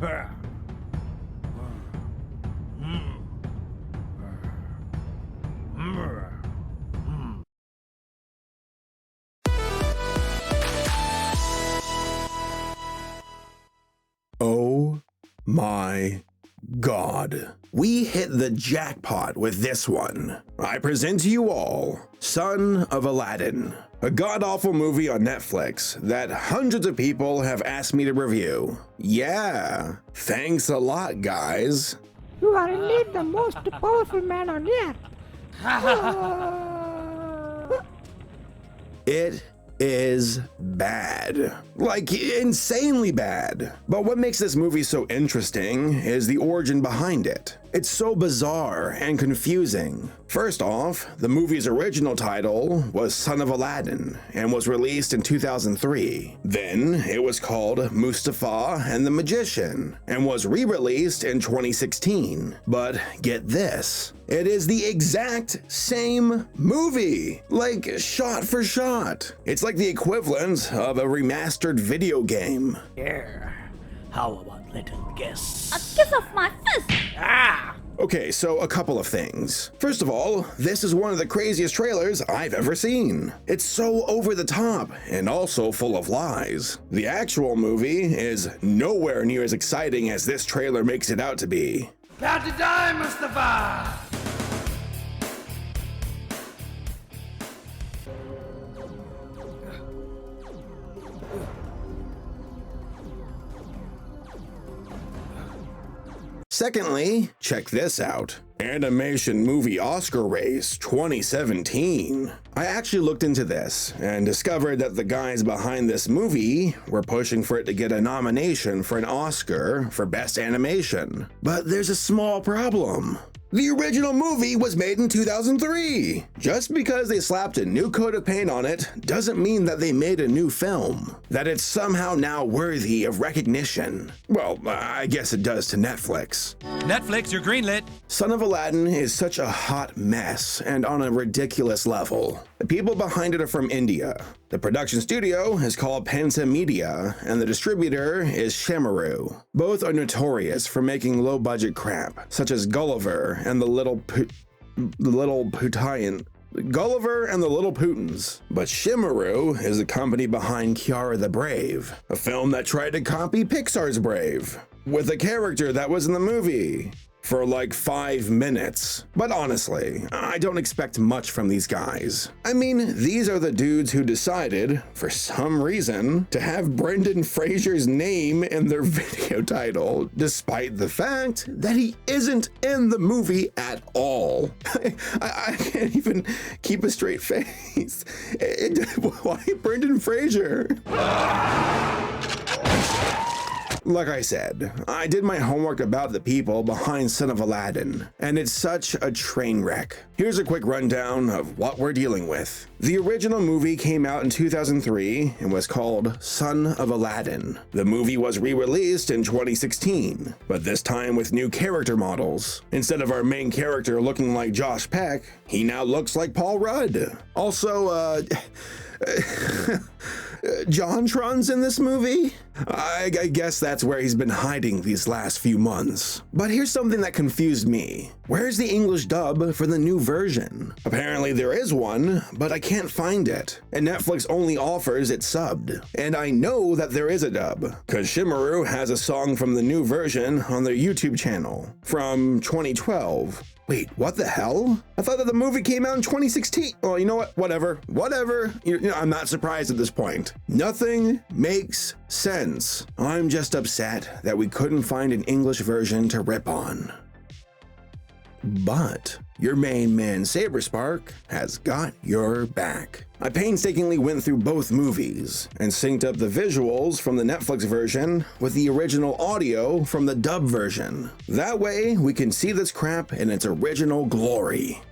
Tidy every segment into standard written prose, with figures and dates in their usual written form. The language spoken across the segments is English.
Oh my God. We hit the jackpot with this one. I present to you all Son of Aladdin, a god-awful movie on Netflix that hundreds of people have asked me to review. Yeah, thanks a lot, guys. You are indeed the most powerful man on earth. It is bad. Like, insanely bad. But what makes this movie so interesting is the origin behind it. It's so bizarre and confusing. First off, the movie's original title was Son of Aladdin and was released in 2003. Then it was called Mustafa and the Magician and was re-released in 2016. But get this, it is the exact same movie, like shot for shot. It's like the equivalent of a remastered video game. Yeah. How about little kiss? A kiss off my fist! Ah! Okay, so a couple of things. First of all, this is one of the craziest trailers I've ever seen. It's so over the top and also full of lies. The actual movie is nowhere near as exciting as this trailer makes it out to be. About to die, Mustafa! Secondly, check this out. Animation Movie Oscar Race 2017. I actually looked into this and discovered that the guys behind this movie were pushing for it to get a nomination for an Oscar for Best Animation. But there's a small problem. The original movie was made in 2003. Just because they slapped a new coat of paint on it doesn't mean that they made a new film, that it's somehow now worthy of recognition. Well, I guess it does to Netflix. Netflix, you're greenlit. Son of Aladdin is such a hot mess and on a ridiculous level. The people behind it are from India. The production studio is called Pansa Media, and the distributor is Shemaru. Both are notorious for making low-budget crap, such as Gulliver and the Little Putins. But Shemaru is the company behind Kiara the Brave, a film that tried to copy Pixar's Brave, with a character that was in the movie for like 5 minutes. But honestly, I don't expect much from these guys. I mean, these are the dudes who decided, for some reason, to have Brendan Fraser's name in their video title, despite the fact that he isn't in the movie at all. I can't even keep a straight face. Why Brendan Fraser? Like I said, I did my homework about the people behind Son of Aladdin, and it's such a train wreck. Here's a quick rundown of what we're dealing with. The original movie came out in 2003 and was called Son of Aladdin. The movie was re-released in 2016, but this time with new character models. Instead of our main character looking like Josh Peck, he now looks like Paul Rudd. Also, JonTron's in this movie? I guess that's where he's been hiding these last few months. But here's something that confused me. Where's the English dub for the new version? Apparently there is one, but I can't find it. And Netflix only offers it subbed. And I know that there is a dub, cause Shemaru has a song from the new version on their YouTube channel from 2012. Wait, what the hell? I thought that the movie came out in 2016. Oh, you know what? Whatever. I'm not surprised at this point. Nothing makes sense. I'm just upset that we couldn't find an English version to rip on. But your main man Saberspark has got your back. I painstakingly went through both movies and synced up the visuals from the Netflix version with the original audio from the dub version. That way we can see this crap in its original glory.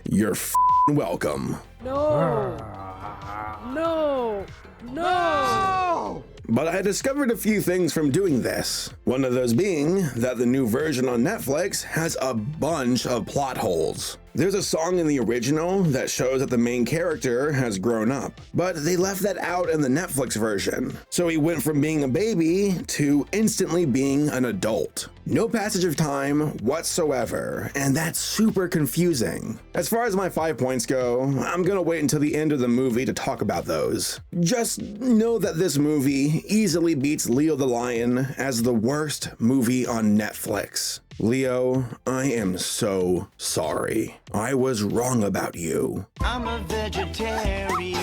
You're welcome. No! But I discovered a few things from doing this. One of those being that the new version on Netflix has a bunch of plot holes. There's a song in the original that shows that the main character has grown up, but they left that out in the Netflix version. So he went from being a baby to instantly being an adult. No passage of time whatsoever, and that's super confusing. As far as my 5 points go, I'm gonna wait until the end of the movie to talk about those. Just know that this movie easily beats Leo the Lion as the worst movie on Netflix. Leo, I am so sorry. I was wrong about you. I'm a vegetarian.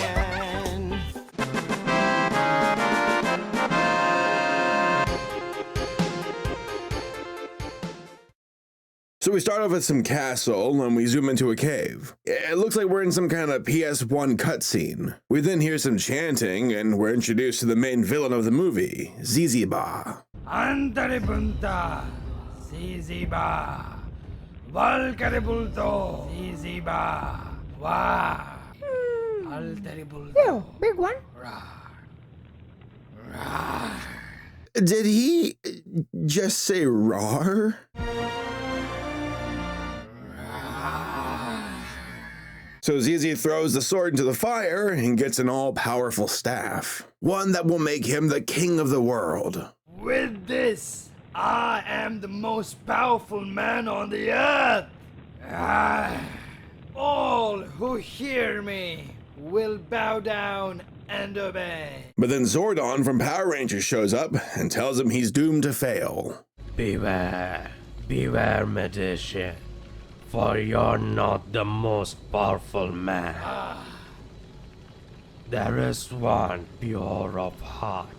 So we start off with some castle and we zoom into a cave. It looks like we're in some kind of PS1 cutscene. We then hear some chanting and we're introduced to the main villain of the movie, Ziziba. Antaribunta, Ziziba, Valkaribulto, Ziziba, Wa, Alteribulto. Ew, big one. Did he just say rawr? So Zizi throws the sword into the fire and gets an all-powerful staff. One that will make him the king of the world. With this, I am the most powerful man on the earth. All who hear me will bow down and obey. But then Zordon from Power Rangers shows up and tells him he's doomed to fail. Beware, beware, magician, for you're not the most powerful man. There is one pure of heart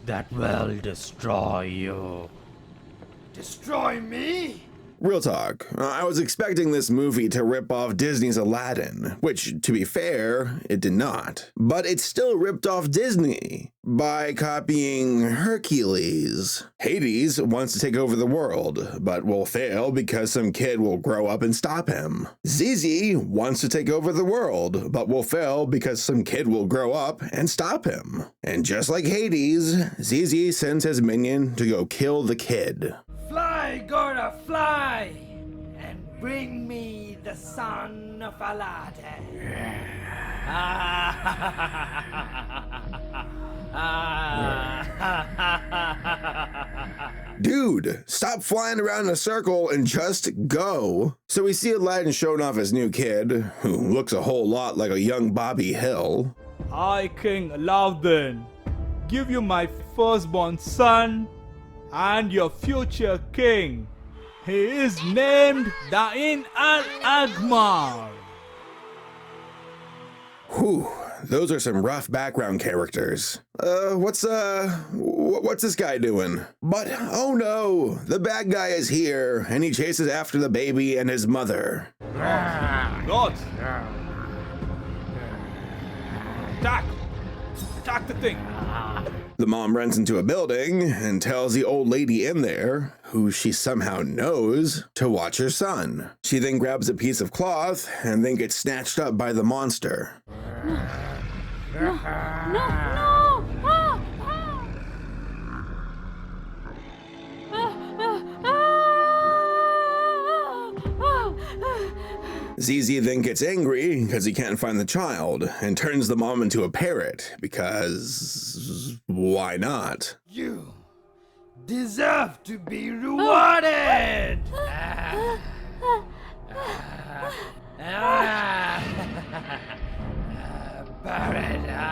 that will destroy you. Destroy me? Real talk, I was expecting this movie to rip off Disney's Aladdin, which, to be fair, it did not. But it still ripped off Disney by copying Hercules. Hades wants to take over the world, but will fail because some kid will grow up and stop him. Zizi wants to take over the world, but will fail because some kid will grow up and stop him. And just like Hades, Zizi sends his minion to go kill the kid. Fly, Gorda, fly, and bring me the son of Aladdin. Dude, stop flying around in a circle and just go. So we see Aladdin showing off his new kid, who looks a whole lot like a young Bobby Hill. I, King Aladdin, give you my firstborn son and your future king. He is named Dain al-Agmar. Whew, those are some rough background characters. What's this guy doing? But, oh no, the bad guy is here, and he chases after the baby and his mother. God. Attack the thing. The mom runs into a building and tells the old lady in there, who she somehow knows, to watch her son. She then grabs a piece of cloth and then gets snatched up by the monster. No! Zizi then gets angry because he can't find the child and turns the mom into a parrot because why not? You deserve to be rewarded. Bird.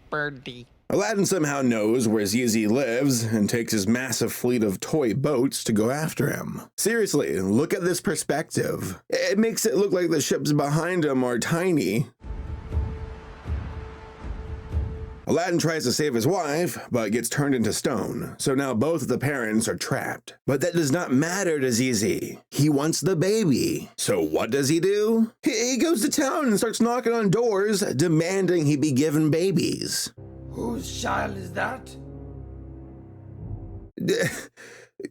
Birdie. Aladdin somehow knows where Zizi lives and takes his massive fleet of toy boats to go after him. Seriously, look at this perspective. It makes it look like the ships behind him are tiny. Aladdin tries to save his wife, but gets turned into stone, so now both of the parents are trapped. But that does not matter to Zizi. He wants the baby. So what does he do? He goes to town and starts knocking on doors, demanding he be given babies. Whose child is that?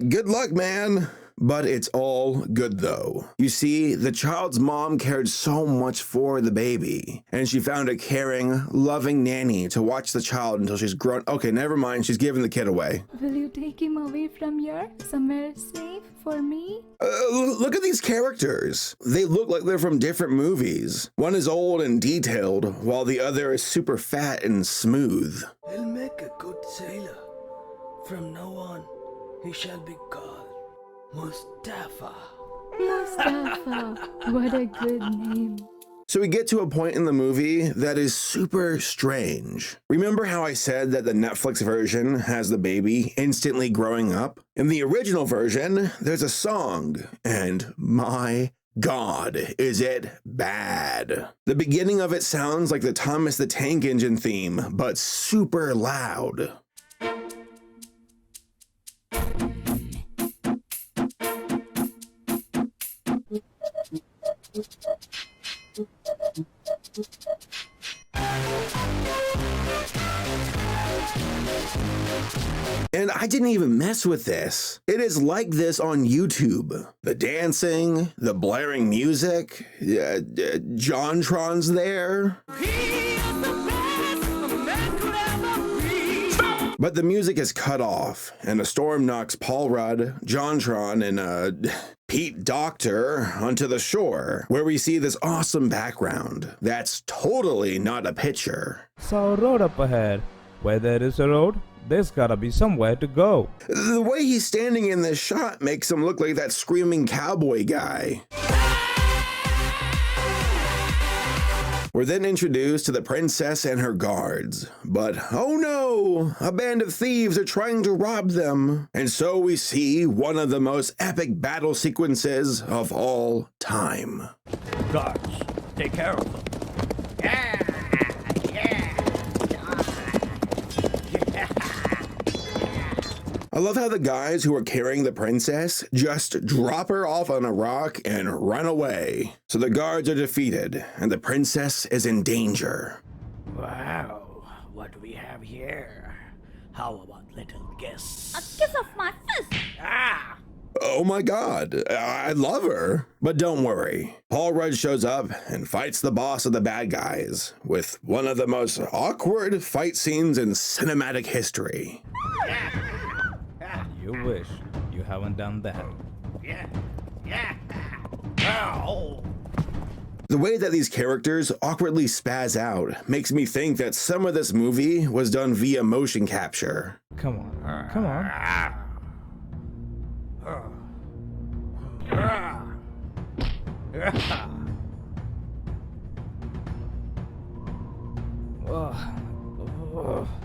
Good luck, man. But it's all good though. You see, the child's mom cared so much for the baby, and she found a caring, loving nanny to watch the child until she's grown. Okay, never mind, she's giving the kid away. Will you take him away from here? Somewhere safe for me? Look at these characters. They look like they're from different movies. One is old and detailed, while the other is super fat and smooth. He'll make a good sailor. From now on, he shall be called Mustafa. Mustafa. What a good name. So we get to a point in the movie that is super strange. Remember how I said that the Netflix version has the baby instantly growing up? In the original version, there's a song, and my God, is it bad. The beginning of it sounds like the Thomas the Tank Engine theme, but super loud. And I didn't even mess with this. It is like this on YouTube. The dancing, the blaring music, JonTron's there. But the music is cut off, and a storm knocks Paul Rudd, JonTron, and Pete Docter onto the shore, where we see this awesome background. That's totally not a picture. So a road up ahead. Where there is a road, there's gotta be somewhere to go. The way he's standing in this shot makes him look like that screaming cowboy guy. We're then introduced to the princess and her guards, but oh no, a band of thieves are trying to rob them. And so we see one of the most epic battle sequences of all time. Guards, take care of them. I love how the guys who are carrying the princess just drop her off on a rock and run away. So the guards are defeated, and the princess is in danger. Wow, what do we have here? How about little kiss? A kiss of my fist. Ah! Oh my God, I love her. But don't worry, Paul Rudd shows up and fights the boss of the bad guys with one of the most awkward fight scenes in cinematic history. You wish you haven't done that. Ow! The way that these characters awkwardly spaz out makes me think that some of this movie was done via motion capture. Come on, come on.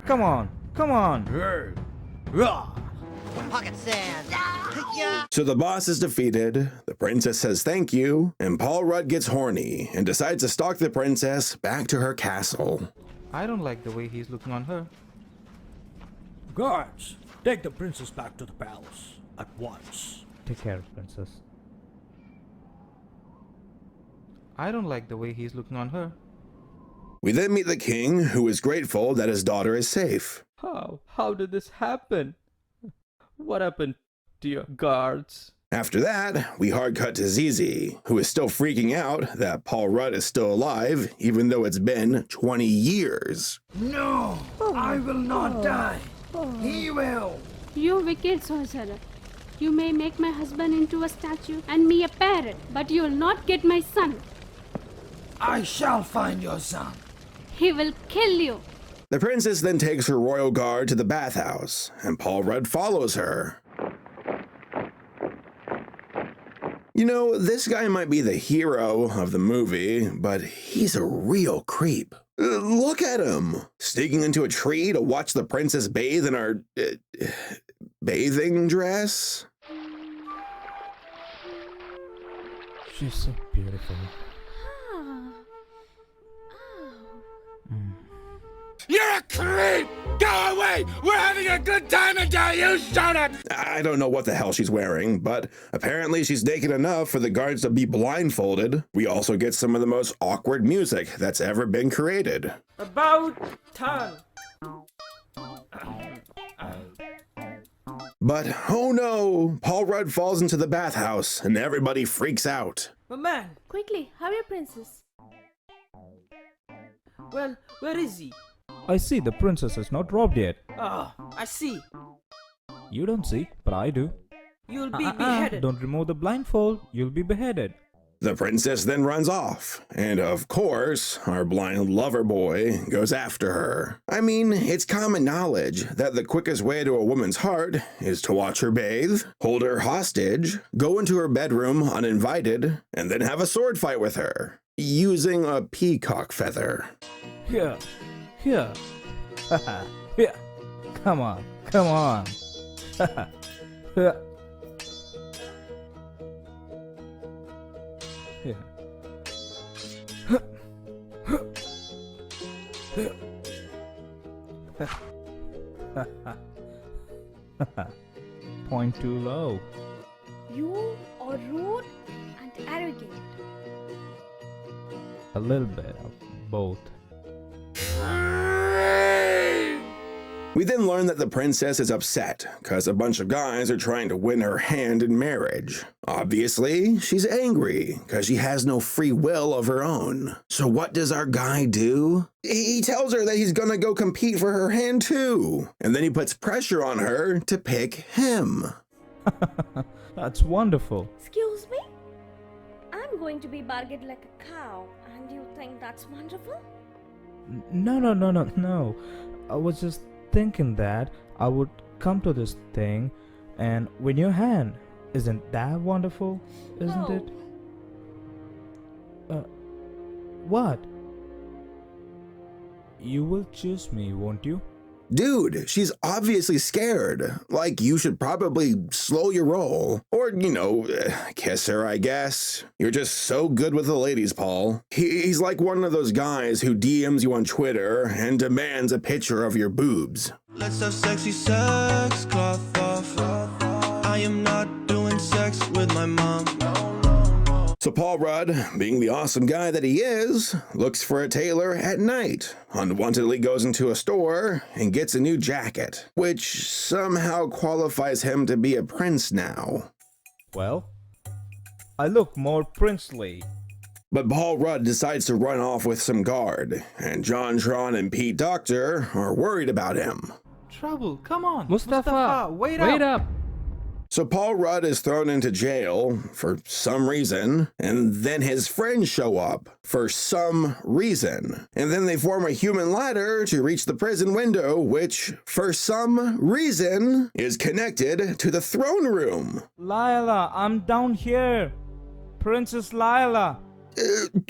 Come on, come on. Pocket sand. So the boss is defeated, the princess says thank you, and Paul Rudd gets horny and decides to stalk the princess back to her castle. I don't like the way he's looking on her. Guards, take the princess back to the palace at once. Take care, princess. I don't like the way he's looking on her. We then meet the king, who is grateful that his daughter is safe. How did this happen? What happened to your guards? After that, we hard cut to Zizi, who is still freaking out that Paul Rudd is still alive, even though it's been 20 years. No, I will not die. He will. You wicked sorcerer. You may make my husband into a statue and me a parrot, but you'll not get my son. I shall find your son. He will kill you. The princess then takes her royal guard to the bathhouse, and Paul Rudd follows her. You know, this guy might be the hero of the movie, but he's a real creep. Look at him, sneaking into a tree to watch the princess bathe in her bathing dress. She's so beautiful. You're a creep! Go away! We're having a good time until you shut up! I don't know what the hell she's wearing, but apparently she's naked enough for the guards to be blindfolded. We also get some of the most awkward music that's ever been created. About time. But oh no, Paul Rudd falls into the bathhouse and everybody freaks out. But man, Quickly, hurry up, princess. well, where is he? I see the princess is not robbed yet. Oh, I see. You don't see, but I do. You'll be beheaded. Don't remove the blindfold, you'll be beheaded. The princess then runs off, and of course, our blind lover boy goes after her. I mean, it's common knowledge that the quickest way to a woman's heart is to watch her bathe, hold her hostage, go into her bedroom uninvited, and then have a sword fight with her, using a peacock feather. Here, here, haha, here. Come on, come on. Haha, here. Here. Point too low. You are rude and arrogant. A little bit of both. We then learn that the princess is upset because a bunch of guys are trying to win her hand in marriage. Obviously, she's angry because she has no free will of her own. So what does our guy do? He tells her that he's gonna go compete for her hand too. And then he puts pressure on her to pick him. That's wonderful. Excuse me? I'm going to be bargained like a cow, and you think that's wonderful? No. I was just thinking that I would come to this thing and win your hand. Isn't that wonderful? Isn't No. it? What? You will choose me, won't you? Dude, she's obviously scared. Like, you should probably slow your roll. Or, kiss her, I guess. You're just so good with the ladies, Paul. He's like one of those guys who DMs you on Twitter and demands a picture of your boobs. Let's have sexy sex, cloth off. I am not doing sex with my mom. So Paul Rudd, being the awesome guy that he is, looks for a tailor at night, unwantedly goes into a store and gets a new jacket, which somehow qualifies him to be a prince now. Well, I look more princely. But Paul Rudd decides to run off with some guard, and John Tron and Pete Doctor are worried about him. Trouble, come on. Mustafa, wait up. So Paul Rudd is thrown into jail for some reason, and then his friends show up for some reason. And then they form a human ladder to reach the prison window, which, for some reason, is connected to the throne room. Lila, I'm down here. Princess Lila.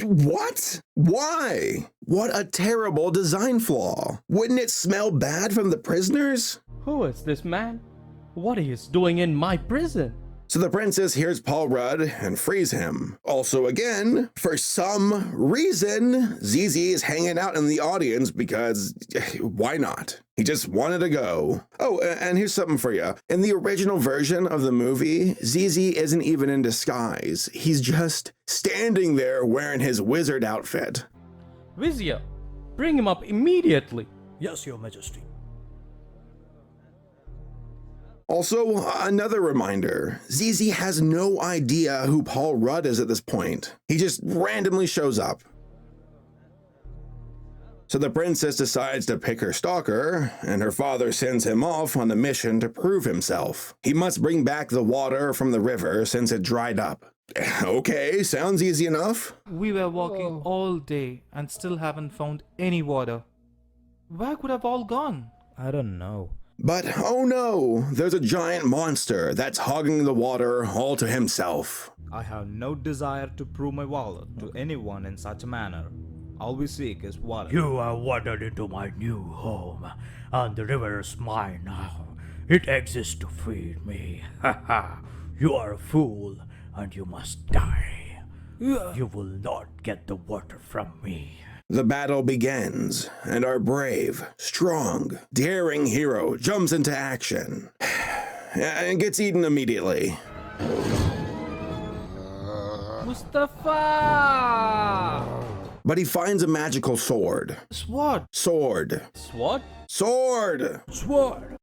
What? Why? What a terrible design flaw. Wouldn't it smell bad from the prisoners? Who is this man? What he is doing in my prison? So the princess hears Paul Rudd and frees him. Also again, for some reason, ZZ is hanging out in the audience because why not? He just wanted to go. Oh, and here's something for you. In the original version of the movie, ZZ isn't even in disguise. He's just standing there wearing his wizard outfit. Vizia, bring him up immediately. Yes, Your Majesty. Also, another reminder, ZZ has no idea who Paul Rudd is at this point. He just randomly shows up. So the princess decides to pick her stalker, and her father sends him off on a mission to prove himself. He must bring back the water from the river since it dried up. Okay, sounds easy enough. We were walking all day and still haven't found any water. Where could have all gone? I don't know. But oh no, there's a giant monster that's hogging the water all to himself. I have no desire to prove my valor to anyone in such a manner. All we seek is water. You have wandered into my new home, and the river is mine now. It exists to feed me. Ha ha! You are a fool, and you must die. You will not get the water from me. The battle begins, and our brave, strong, daring hero jumps into action and gets eaten immediately. Mustafa! But he finds a magical sword. Sword. Sword. Sword? Sword! Sword!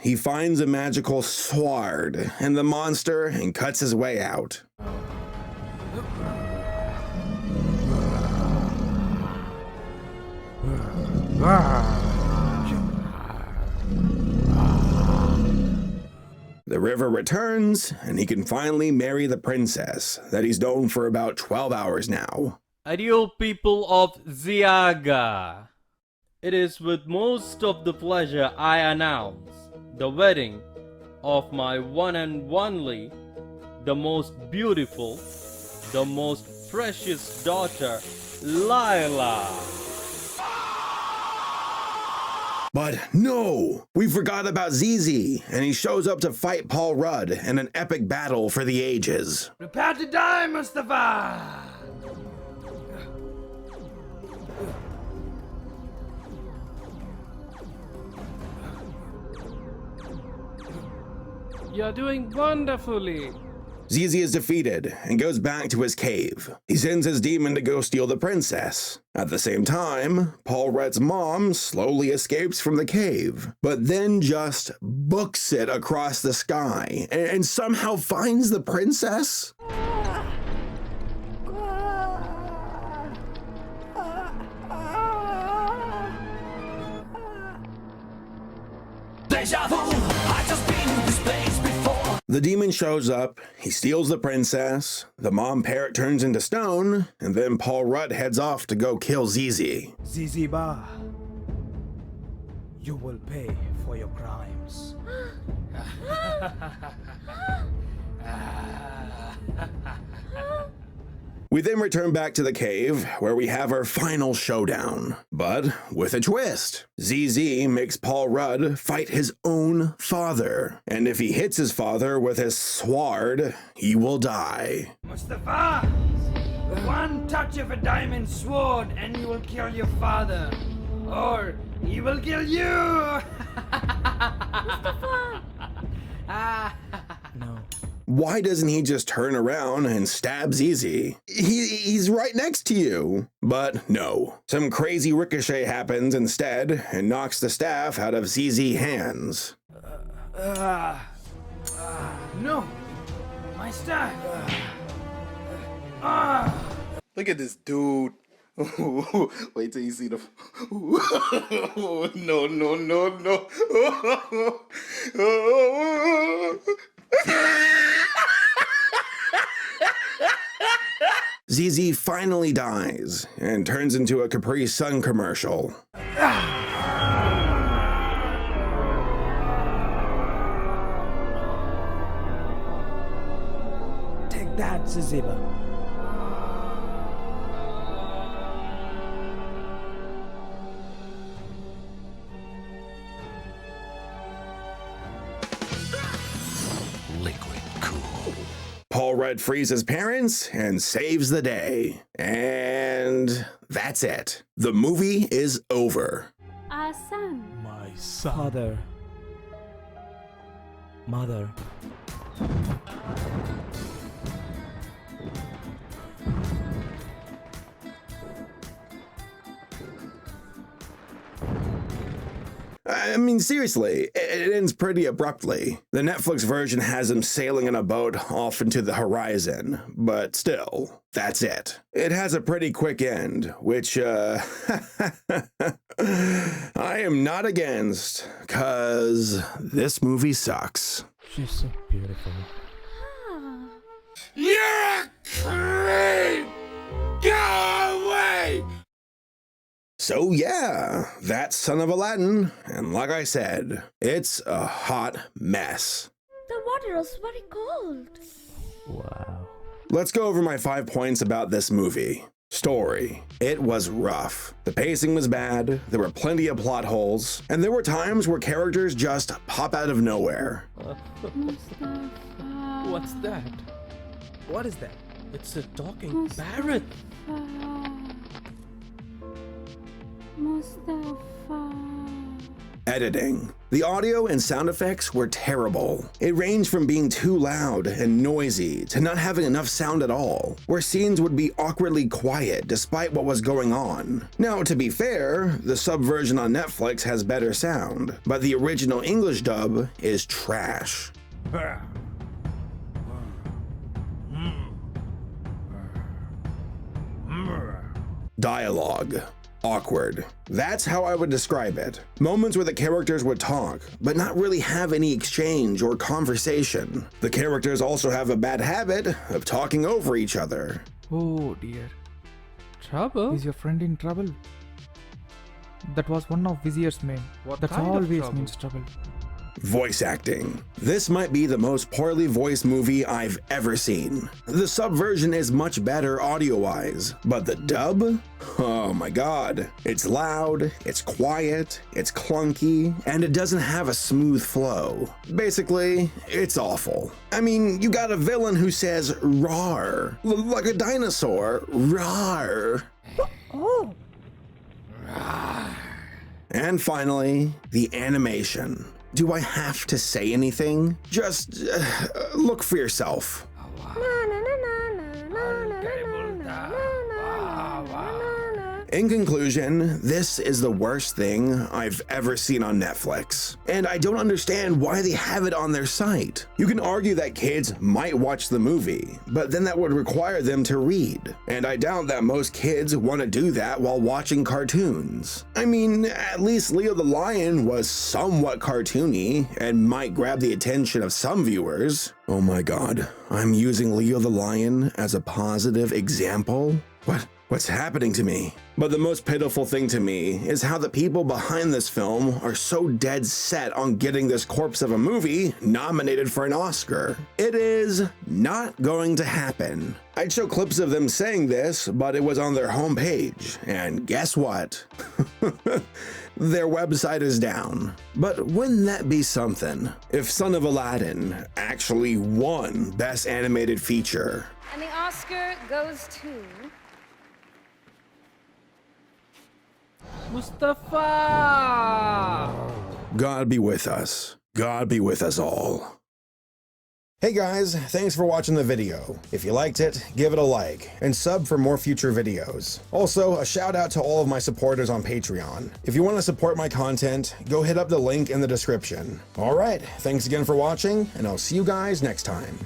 he finds a magical sword in the monster and cuts his way out. The river returns, and he can finally marry the princess that he's known for about 12 hours now. Adieu, people of Ziaga. It is with most of the pleasure I announce the wedding of my one and only, the most beautiful, the most precious daughter, Lila. But no! We forgot about Zizi, and he shows up to fight Paul Rudd in an epic battle for the ages. Prepare to die, Mustafa! You're doing wonderfully. Zizi is defeated and goes back to his cave. He sends his demon to go steal the princess. At the same time, Paul Rudd's mom slowly escapes from the cave, but then just books it across the sky and somehow finds the princess? Deja vu, I just been in this place before. The demon shows up, he steals the princess, the mom parrot turns into stone, and then Paul Rudd heads off to go kill Zizi. Zizi Ba, you will pay for your crimes. We then return back to the cave, where we have our final showdown. But with a twist. ZZ makes Paul Rudd fight his own father. And if he hits his father with his sword, he will die. Mustafa! One touch of a diamond sword and you will kill your father. Or he will kill you! Mustafa! No. Why doesn't he just turn around and stab ZZ? He's right next to you. But no. Some crazy ricochet happens instead and knocks the staff out of ZZ's hands. No! My staff! Look at this dude. Wait till you see the. No, no, no, no. ZZ finally dies and turns into a Capri Sun commercial. Take that, Ziziba. Paul Rudd frees his parents and saves the day. And that's it. The movie is over. Our son. My son. Father. Mother. I mean, seriously, it ends pretty abruptly. The Netflix version has him sailing in a boat off into the horizon, but still, that's it. It has a pretty quick end, which, I am not against, 'cause this movie sucks. She's so beautiful. You're a creep! Go away! So yeah, that's Son of Aladdin, and like I said, it's a hot mess. The water is very cold. Wow. Let's go over my 5 points about this movie. Story. It was rough. The pacing was bad, there were plenty of plot holes, and there were times where characters just pop out of nowhere. What's that? What is that? It's a talking parrot. Mustafa. Editing. The audio and sound effects were terrible. It ranged from being too loud and noisy to not having enough sound at all, where scenes would be awkwardly quiet despite what was going on. Now, to be fair, the sub version on Netflix has better sound, but the original English dub is trash. Dialogue. Awkward. That's how I would describe it. Moments where the characters would talk, but not really have any exchange or conversation. The characters also have a bad habit of talking over each other. Oh dear. Trouble? Is your friend in trouble? That was one of Vizier's men. That always means trouble. Voice acting. This might be the most poorly voiced movie I've ever seen. The sub version is much better audio-wise, but the dub? Oh my god. It's loud, it's quiet, it's clunky, and it doesn't have a smooth flow. Basically, it's awful. I mean, you got a villain who says "rawr," like a dinosaur. Rawr. Oh. And finally, the animation. Do I have to say anything? Just look for yourself. In conclusion, this is the worst thing I've ever seen on Netflix. And I don't understand why they have it on their site. You can argue that kids might watch the movie, but then that would require them to read. And I doubt that most kids want to do that while watching cartoons. I mean, at least Leo the Lion was somewhat cartoony and might grab the attention of some viewers. Oh my god, I'm using Leo the Lion as a positive example? What's happening to me? But the most pitiful thing to me is how the people behind this film are so dead set on getting this corpse of a movie nominated for an Oscar. It is not going to happen. I'd show clips of them saying this, but it was on their homepage, and guess what? Their website is down. But wouldn't that be something if Son of Aladdin actually won Best Animated Feature? And the Oscar goes to... Mustafa! God be with us. God be with us all. Hey guys, thanks for watching the video. If you liked it, give it a like, and sub for more future videos. Also, a shout out to all of my supporters on Patreon. If you want to support my content, go hit up the link in the description. Alright, thanks again for watching, and I'll see you guys next time.